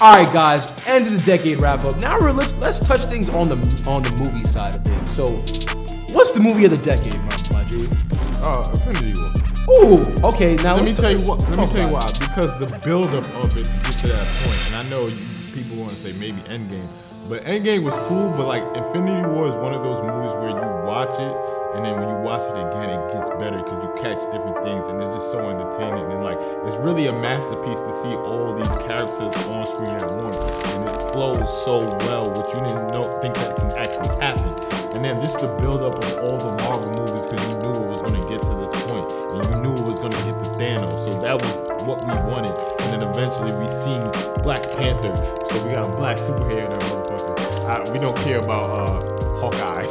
All right, guys, end of the decade wrap up. Now let's touch things on the movie side of things. So, what's the movie of the decade, my G? Infinity War. Ooh, okay. Now let me tell you why. Because the buildup of it to get to that point, and I know people want to say maybe Endgame, but Endgame was cool. But like Infinity War is one of those movies where you watch it, and then when you watch it again, it gets better because you catch different things, and it's just so entertaining. And like it's really a masterpiece to see all these characters on screen at once, and it flows so well, which you didn't think that can actually happen. And then just the buildup of all the Marvel movies, because you knew it was going to get to this point, and you knew it was going to get to Thanos. So that was what we wanted. And then eventually we seen Black Panther. So we got a black superhero, that motherfucker. We don't care about Hawkeye.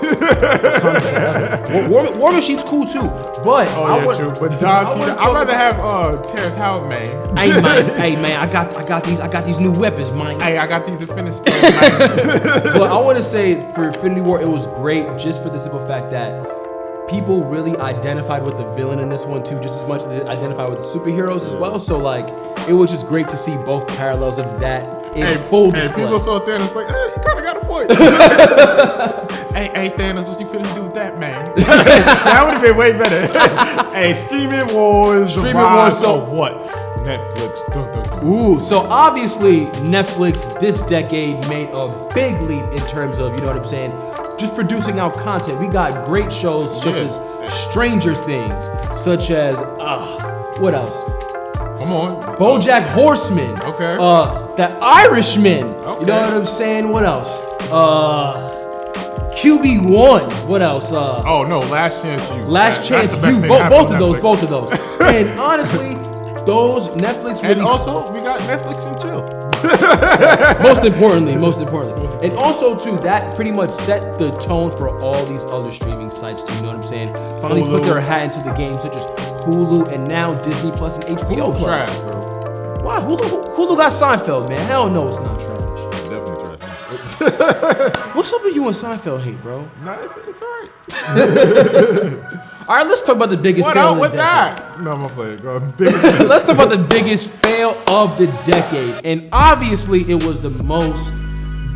War Machine's cool too, but true. But Don Cheadle, I'd rather have Terrence Howard, man. Hey man, I got these new weapons, man. Hey, I got these Infinity Stones, man. But I want to say for Infinity War, it was great just for the simple fact that people really identified with the villain in this one too, just as much as they identified with the superheroes as well. So like, it was just great to see both parallels of that in full display. People saw Thanos like, he kind of got a point. hey Thanos, what you finna do with that, man? That would have been way better. Hey, Streaming Wars, so what? Netflix. Dun, dun, dun. Ooh, so obviously Netflix this decade made a big leap in terms of, you know what I'm saying, just producing out content. We got great shows such as Stranger Things, such as what else? Come on, BoJack Horseman. Okay. The Irishman. Okay. You know what I'm saying? What else? QB1. What else? Last Chance U. Last Chance U. Both of those. And honestly, those Netflix really. And also, we got Netflix and chill. Most importantly. And also, too, that pretty much set the tone for all these other streaming sites, too. You know what I'm saying? Finally put their hat into the game, such as Hulu and now Disney Plus and HBO Plus. Trash, bro. Why? Hulu got Seinfeld, man. Hell no, it's not trash. Definitely trash. What's up with you and Seinfeld hate, bro? Nah, it's all right. All right, let's talk about the biggest fail of the decade. That? No, I'm gonna play it. Go. Let's talk about the biggest fail of the decade. And obviously, it was the most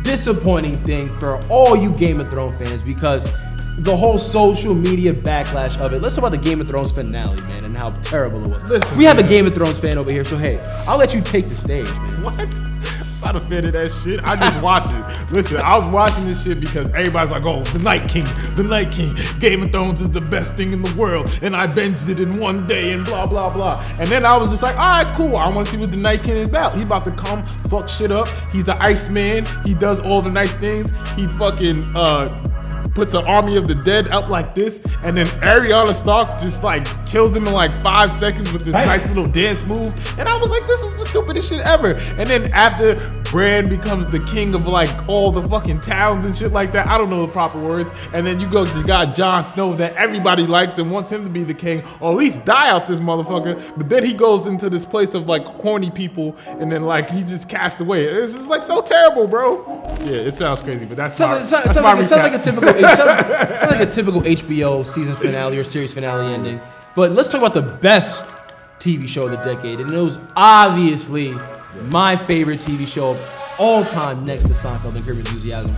disappointing thing for all you Game of Thrones fans because the whole social media backlash of it. Let's talk about the Game of Thrones finale, man, and how terrible it was. Listen, we have a Game of Thrones fan over here, so hey, I'll let you take the stage, man. What? I'm not a fan of that shit. I just watch it. Listen, I was watching this shit because everybody's like, oh, the Night King. Game of Thrones is the best thing in the world. And I binged it in one day and blah, blah, blah. And then I was just like, all right, cool. I want to see what the Night King is about. He's about to come fuck shit up. He's the Iceman. He does all the nice things. He fucking puts an army of the dead out like this, and then Ariana Stark just like kills him in like 5 seconds with this nice little dance move. And I was like, this is the stupidest shit ever. And then after Bran becomes the king of like all the fucking towns and shit like that, I don't know the proper words. And then you go to this guy Jon Snow that everybody likes and wants him to be the king, or at least die out this motherfucker. But then he goes into this place of like horny people, and then like he just cast away. It's just like so terrible, bro. Yeah, it sounds crazy, but that's my recap. Sounds like a typical HBO season finale or series finale ending. But let's talk about the best TV show of the decade. And it was obviously my favorite TV show of all time next to Seinfeld and Curb Your Enthusiasm.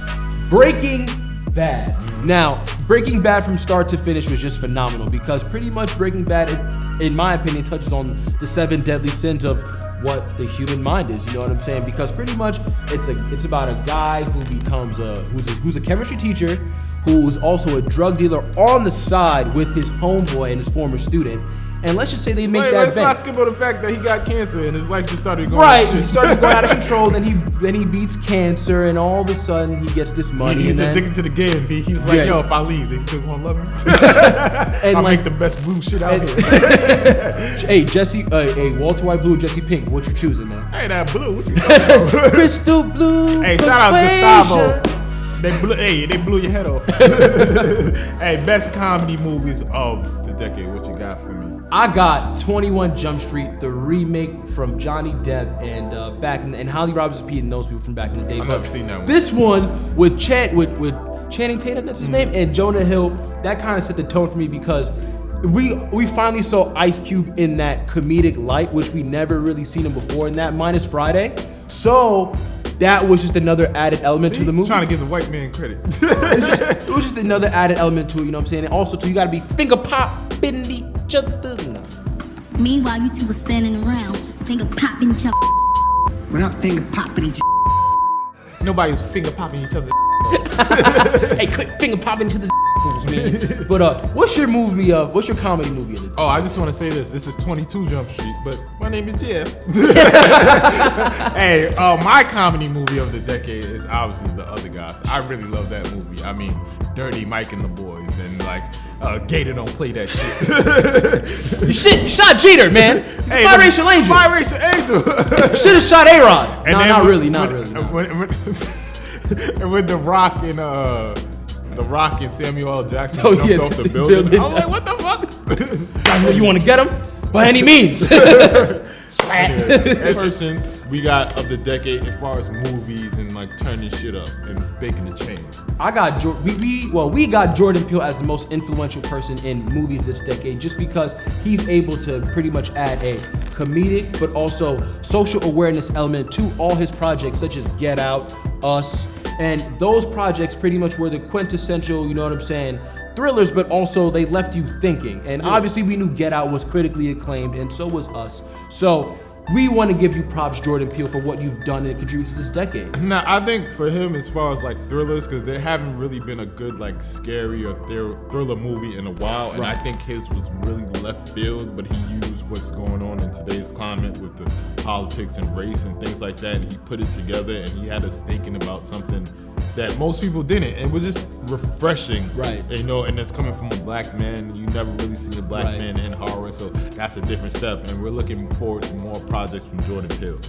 Breaking Bad. Now, Breaking Bad from start to finish was just phenomenal because pretty much Breaking Bad, in my opinion, touches on the 7 deadly sins of what the human mind is, you know what I'm saying? Because pretty much it's about a guy who becomes who's a chemistry teacher, who's also a drug dealer on the side with his homeboy and his former student. And let's just say they make that let's bet. not skip over the fact that he got cancer and his life just started going he started going out of control. Then he beats cancer, and all of a sudden he gets this money. He's and addicted to the game. He was like, yo, if I leave, they still gonna love me. And I make the best blue shit out here. Hey, Jesse, Walter White blue, Jesse Pink. What you choosing, man? Hey, that blue. What you talking about? Crystal blue. Hey, shout out Gustavo. They blew your head off. Hey, best comedy movies of the decade. What you got for me? I got 21 Jump Street, the remake from Johnny Depp and and Holly Robinson Pete and those people from back in the day. I've never seen that one. This one with Channing Tatum, that's his name, and Jonah Hill, that kind of set the tone for me because we finally saw Ice Cube in that comedic light, which we never really seen him before in that, minus Friday. So that was just another added element to the movie. Trying to give the white man credit. It was just another added element to it, you know what I'm saying? And also, too, you gotta be finger popping each other. No. Meanwhile, you two were standing around, finger popping each other. We're not finger popping each Nobody's finger popping each other. Hey, quit finger popping to the man. But what's your comedy movie of the day? Oh, I just want to say this. This is 22 Jump Street, but my name is Jeff. Hey, my comedy movie of the decade is obviously The Other Guys. I really love that movie. I mean, Dirty Mike and the Boys, and like Gator don't play that shit. You shot Jeter, man. Hey, Biracial angel. Biracial angel. Should have shot A-Rod. And No, then not when- really. And with The Rock and Samuel L. Jackson Oh, jumped yeah, off the the building. building. I'm like, what the fuck? That's what you want to get him by any means. Anyway, that person we got of the decade as far as movies and like turning shit up and baking the change. I got we got Jordan Peele as the most influential person in movies this decade, just because he's able to pretty much add a comedic but also social awareness element to all his projects, such as Get Out, Us, and those projects pretty much were the quintessential, you know what I'm saying, thrillers, but also they left you thinking. And obviously we knew Get Out was critically acclaimed, and so was Us. So we want to give you props, Jordan Peele, for what you've done and contributed to this decade. Now, I think for him, as far as like thrillers, because there haven't really been a good like scary or thriller movie in a while, and I think his was really left field, but he used what's going on in today's climate with the politics and race and things like that, and he put it together, and he had us thinking about something that most people didn't. It was just refreshing, Right? You know, and that's coming from a black man. You never really see a black Right. man in horror, so that's a different step, and we're looking forward to more projects from Jordan Peele.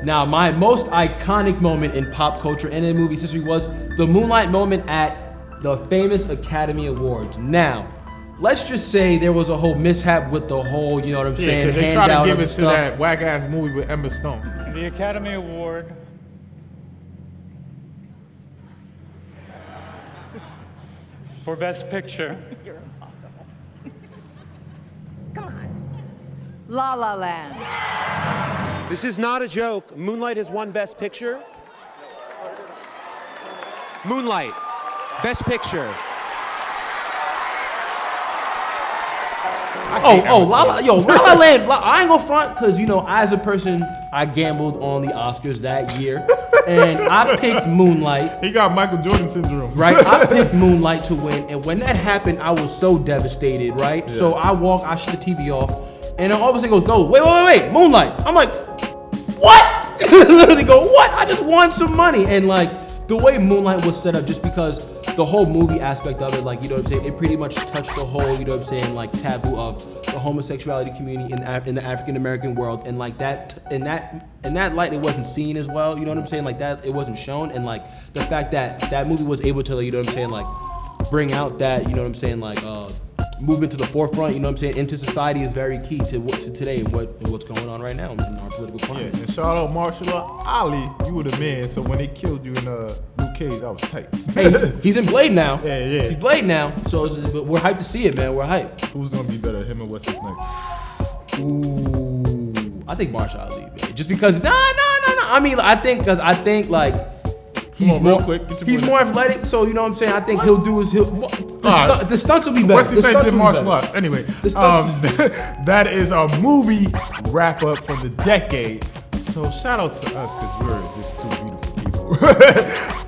Now, my most iconic moment in pop culture and in movie history was the Moonlight moment at the famous Academy Awards. Now, let's just say there was a whole mishap with the whole, you know what I'm Yeah, saying, because they try handout to give of it to stuff. that whack ass movie with Emma Stone. The Academy Award for Best Picture. You're impossible. Come on. La La Land. This is not a joke. Moonlight has won Best Picture. Moonlight, Best Picture. La La Land. I ain't gonna front, because, you know, as a person, I gambled on the Oscars that year, and I picked Moonlight. He got Michael Jordan syndrome. Right, I picked Moonlight to win, and when that happened, I was so devastated, right? Yeah. So I shut the TV off, and then all of a sudden it goes, wait, Moonlight. I'm like, what? Literally go, what? I just won some money. And like, the way Moonlight was set up, just because the whole movie aspect of it, like, you know what I'm saying, it pretty much touched the whole, you know what I'm saying, like, taboo of the homosexuality community in the African American world, and like that, in that light, it wasn't seen as well, you know what I'm saying, like that, it wasn't shown, and like the fact that that movie was able to, you know what I'm saying, like bring out that, you know what I'm saying, like movement to the forefront, you know what I'm saying, into society is very key to today and what's going on right now in our political Yeah, climate. and shout out Marshall Ali. You were the man. So when they killed you in Luke Cage, I was tight. Hey, he's in Blade now. Yeah. He's Blade now, so but we're hyped to see it, man. We're hyped. Who's gonna be better, him or Wesley Snipes? Ooh, I think Marshall Ali, man. Just because, no. I mean, I think like he's on, real more quick, get your he's point more out. athletic, so you know what I'm saying. I think he'll do his the stunts will be better. Wesley The Snipes stunts did will be martial better. arts. Anyway, The stunts- that is our movie wrap up for the decade. So shout out to us because we're just two beautiful people.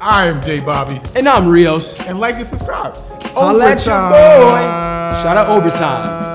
I am J Bobby, And I'm Rios. and like and subscribe. Holla at your boy. Shout out Overtime.